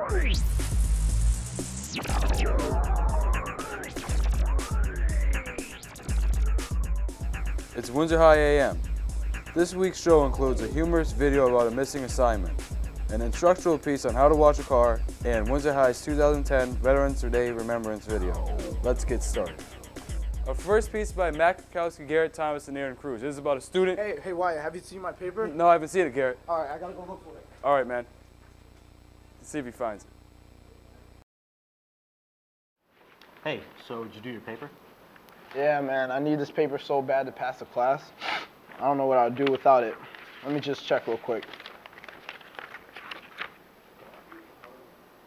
It's Windsor High AM. This week's show includes a humorous video about a missing assignment, an instructional piece on how to wash a car, and Windsor High's 2010 Veterans Day Remembrance video. Let's get started. Our first piece by Matt Kukowski, Garrett Thomas, and Aaron Cruz. This is about a student. Hey, Wyatt, have you seen my paper? No, I haven't seen it, Garrett. All right, I gotta go look for it. All right, man. Let's see if he finds it. Hey, so did you do your paper? Yeah, man, I need this paper so bad to pass the class. I don't know what I'd do without it. Let me just check real quick.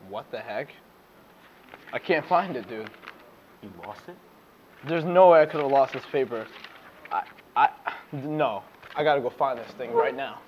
What the heck? I can't find it, dude. You lost it? There's no way I could have lost this paper. No. I gotta go find this thing right now.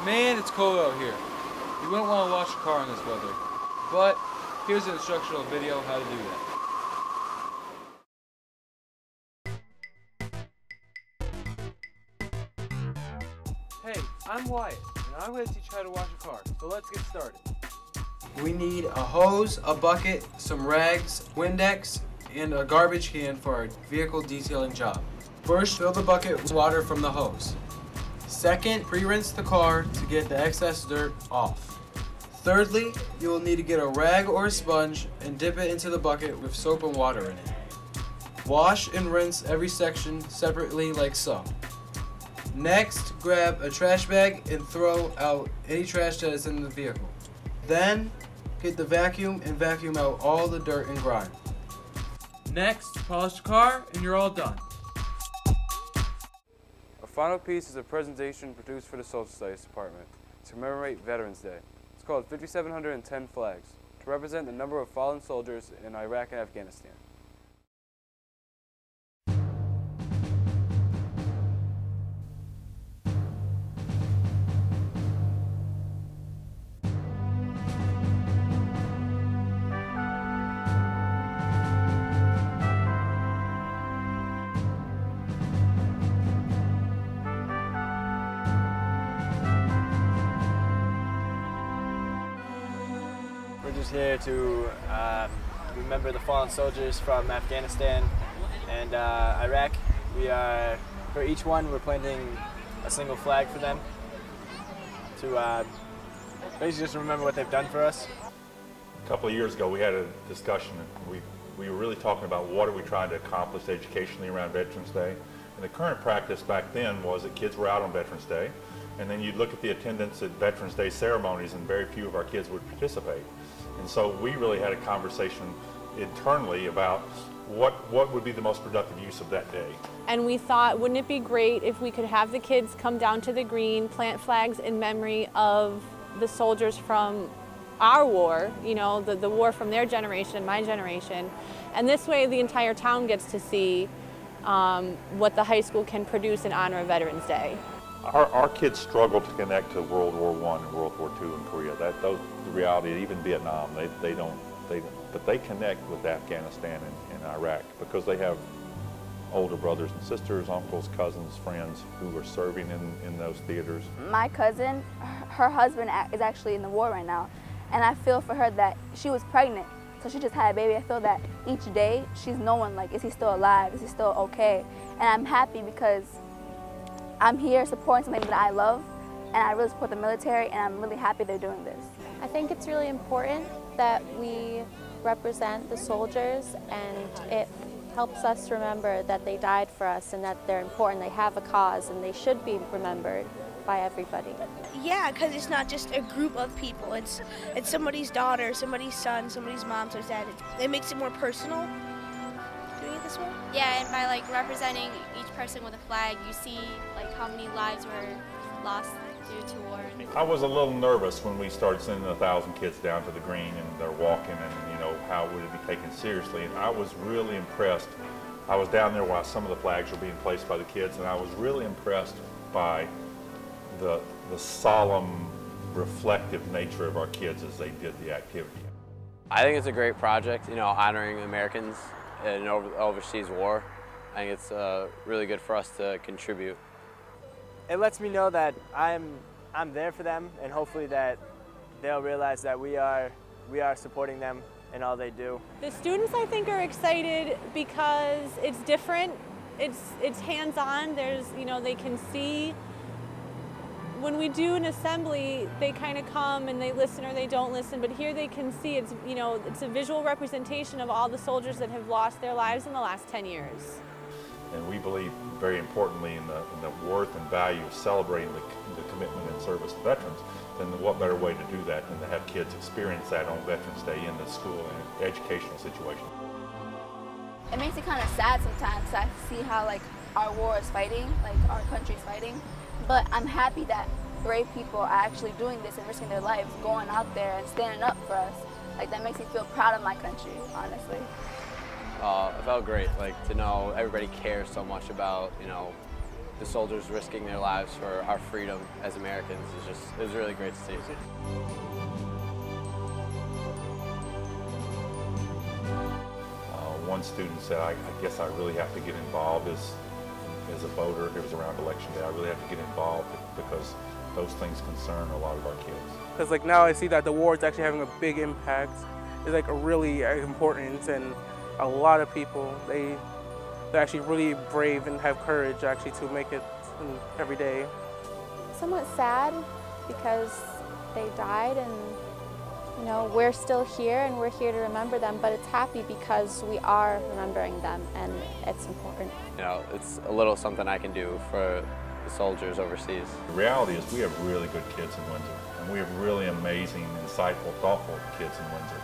Man, it's cold out here. You wouldn't want to wash a car in this weather. But here's an instructional video how to do that. Hey, I'm Wyatt, and I'm going to teach you how to wash a car. So let's get started. We need a hose, a bucket, some rags, Windex, and a garbage can for our vehicle detailing job. First, fill the bucket with water from the hose. Second, pre-rinse the car to get the excess dirt off. Thirdly, you will need to get a rag or a sponge and dip it into the bucket with soap and water in it. Wash and rinse every section separately like so. Next, grab a trash bag and throw out any trash that is in the vehicle. Then, get the vacuum and vacuum out all the dirt and grime. Next, polish the car and you're all done. Our final piece is a presentation produced for the Social Studies Department to commemorate Veterans Day. It's called 5,710 Flags, to represent the number of fallen soldiers in Iraq and Afghanistan. We're just here to remember the fallen soldiers from Afghanistan and Iraq. For each one, we're planting a single flag for them to basically just remember what they've done for us. A couple of years ago, we had a discussion. We were really talking about what are we trying to accomplish educationally around Veterans Day. And the current practice back then was that kids were out on Veterans Day, and then you'd look at the attendance at Veterans Day ceremonies, and very few of our kids would participate. And so we really had a conversation internally about what would be the most productive use of that day. And we thought, wouldn't it be great if we could have the kids come down to the green, plant flags in memory of the soldiers from our war, you know, the war from their generation, my generation. And this way the entire town gets to see what the high school can produce in honor of Veterans Day. Our kids struggle to connect to World War I and World War II in Korea. The reality, even Vietnam, but they connect with Afghanistan and Iraq because they have older brothers and sisters, uncles, cousins, friends who are serving in those theaters. My cousin, her husband is actually in the war right now, and I feel for her that she was pregnant, so she just had a baby. I feel that each day she's knowing, like, is he still alive? Is he still okay? And I'm happy because I'm here supporting something that I love, and I really support the military, and I'm really happy they're doing this. I think it's really important that we represent the soldiers, and it helps us remember that they died for us and that they're important, they have a cause, and they should be remembered by everybody. Yeah, because it's not just a group of people. It's somebody's daughter, somebody's son, somebody's mom, somebody's dad. It makes it more personal doing it this way. Yeah, and by like representing each person with a flag, you see like how many lives were lost due to war. I was a little nervous when we started sending 1,000 kids down to the green and they're walking and, you know, how would it be taken seriously? And I was really impressed. I was down there while some of the flags were being placed by the kids, and I was really impressed by the solemn, reflective nature of our kids as they did the activity. I think it's a great project, you know, honoring Americans in overseas war. I think it's really good for us to contribute. It lets me know that I'm there for them, and hopefully that they'll realize that we are supporting them in all they do. The students, I think, are excited because it's different. It's hands-on. There's, you know, they can see. When we do an assembly, they kind of come and they listen or they don't listen, but here they can see it's, you know, it's a visual representation of all the soldiers that have lost their lives in the last 10 years. And we believe very importantly in the worth and value of celebrating the commitment and service of veterans. Then what better way to do that than to have kids experience that on Veterans Day in the school and educational situation. It makes it kind of sad sometimes to see how, like, our war is fighting, like our country's fighting. But I'm happy that brave people are actually doing this and risking their lives, going out there and standing up for us. Like, that makes me feel proud of my country, honestly. It felt great, like, to know everybody cares so much about, you know, the soldiers risking their lives for our freedom as Americans. It was really great to see. One student said, I guess I really have to get involved as a voter. It was around election day. I really have to get involved because those things concern a lot of our kids. Because like now I see that the war is actually having a big impact. It's like a really important, and a lot of people, they're actually really brave and have courage actually to make it every day. Somewhat sad because they died, and you know, we're still here and we're here to remember them, but it's happy because we are remembering them and it's important. You know, it's a little something I can do for the soldiers overseas. The reality is we have really good kids in Windsor, and we have really amazing, insightful, thoughtful kids in Windsor.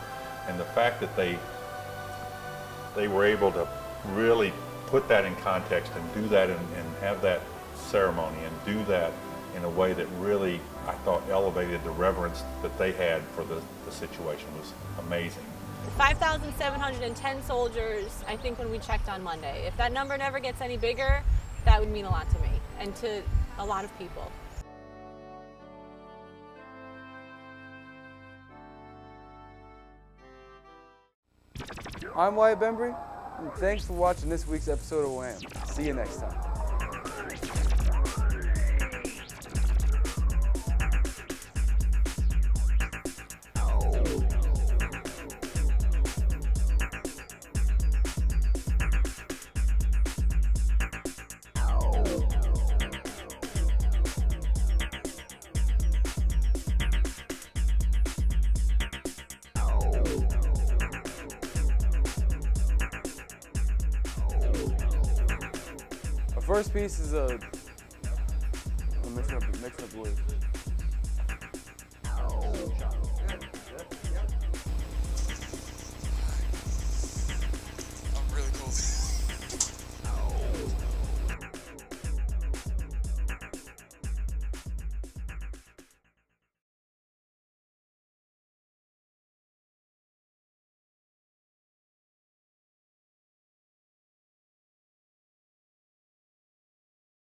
And the fact that they were able to really put that in context and do that and have that ceremony and do that in a way that really, I thought, elevated the reverence that they had for the situation was amazing. 5,710 soldiers, I think, when we checked on Monday. If that number never gets any bigger, that would mean a lot to me and to a lot of people. I'm Wyatt Bembry, and thanks for watching this week's episode of WHAM. See you next time. First piece is I'm mixing up words. I'm really cold.